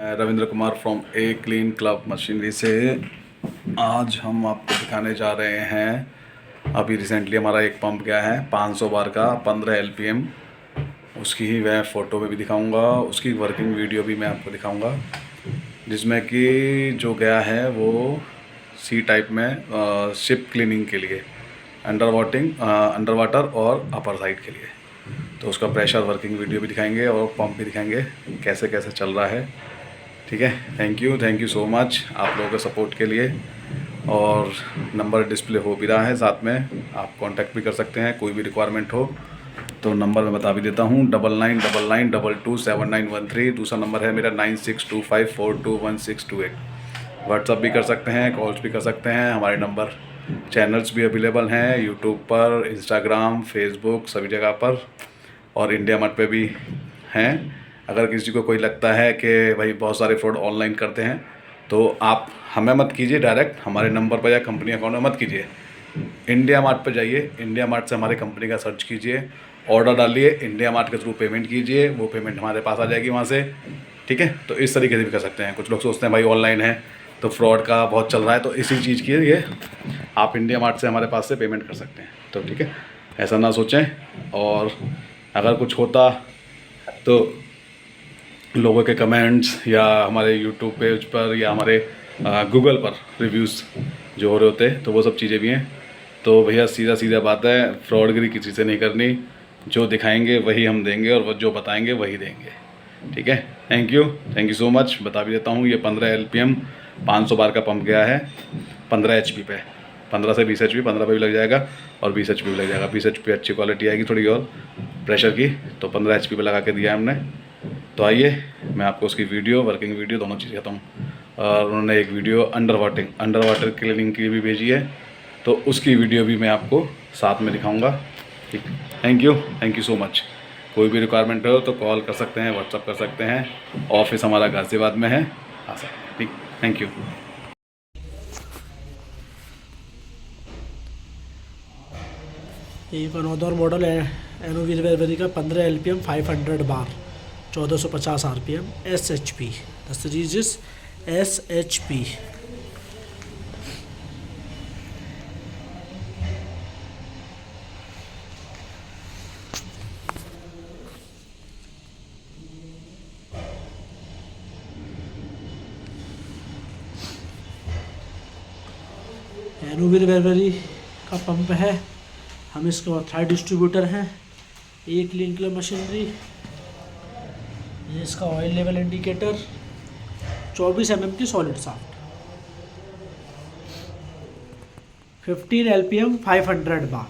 मैं Ravindra Kumar from a clean club machinery से। आज हम आपको दिखाने जा रहे हैं, अभी रिसेंटली हमारा एक पंप गया है 500 बार का 15 LPM। उसकी ही मैं फ़ोटो में भी दिखाऊंगा, उसकी वर्किंग वीडियो भी मैं आपको दिखाऊंगा, जिसमें कि जो गया है वो सी टाइप में शिप क्लीनिंग के लिए, अंडर वाटर और अपर साइड के लिए। तो उसका प्रेशर वर्किंग वीडियो भी दिखाएंगे और पंप भी दिखाएंगे कैसे कैसे चल रहा है। ठीक है, थैंक यू सो मच आप लोगों के सपोर्ट के लिए। और नंबर डिस्प्ले हो भी रहा है, साथ में आप कांटेक्ट भी कर सकते हैं, कोई भी रिक्वायरमेंट हो तो नंबर मैं बता भी देता हूँ 9999227913। दूसरा नंबर है मेरा 9625421628। व्हाट्सअप भी कर सकते हैं, कॉल्स भी कर सकते हैं। हमारे नंबर चैनल्स भी अवेलेबल हैं यूट्यूब पर, इंस्टाग्राम, फेसबुक, सभी जगह पर, और इंडिया मार्ट पे भी हैं। अगर किसी को कोई लगता है कि भाई बहुत सारे फ्रॉड ऑनलाइन करते हैं तो आप हमें मत कीजिए, डायरेक्ट हमारे नंबर पर या कंपनी अकाउंट में मत कीजिए, इंडिया मार्ट पर जाइए, इंडिया मार्ट से हमारी कंपनी का सर्च कीजिए, ऑर्डर डालिए, इंडिया मार्ट के थ्रू पेमेंट कीजिए, वो पेमेंट हमारे पास आ जाएगी वहाँ से। ठीक है, तो इस तरीके से भी कर सकते हैं। कुछ लोग सोचते हैं भाई ऑनलाइन है तो फ्रॉड का बहुत चल रहा है, तो इसी चीज़ की ये आप इंडिया मार्ट से हमारे पास से पेमेंट कर सकते हैं। तो ठीक है, ऐसा ना सोचें। और अगर कुछ होता तो लोगों के कमेंट्स या हमारे यूट्यूब पेज पर या हमारे गूगल पर रिव्यूज़ जो हो रहे होते तो वो सब चीज़ें भी हैं। तो भैया सीधा बात है, फ्रॉडगिरी किसी से नहीं करनी, जो दिखाएंगे वही हम देंगे और वो जो बताएंगे वही देंगे। ठीक है, थैंक यू सो मच। बता भी देता हूँ, ये 15 LPM 500 बार का पंप गया है 15 HP पे, 15 से 20 HP, 15 पे भी लग जाएगा और 20 HP भी लग जाएगा। 20 HP अच्छी क्वालिटी आएगी थोड़ी और प्रेशर की, तो 15 HP पे लगा के दिया है हमने। तो आइए मैं आपको उसकी वीडियो, वर्किंग वीडियो दोनों चीज़ कहता हूँ। और उन्होंने एक वीडियो अंडर वाटर क्लीनिंग की भी भेजी है, तो उसकी वीडियो भी मैं आपको साथ में दिखाऊँगा। ठीक, थैंक यू सो मच। कोई भी रिक्वायरमेंट हो तो कॉल कर सकते हैं, व्हाट्सअप कर सकते हैं। ऑफिस हमारा गाज़ियाबाद में है, आ सकते हैं। ठीक, थैंक यू। एक अनोदर मॉडल है एनोवीर का 15 LPM 500 bar 1450 RPM SHP। The series is SHP। एनोवीर का पंप है, हम इसके ऑथराइज्ड डिस्ट्रीब्यूटर हैं। एक क्लीन क्लब मशीनरी, ये इसका ऑयल लेवल इंडिकेटर, 24 mm की सॉलिड शाफ्ट, 15 LPM 500 बार।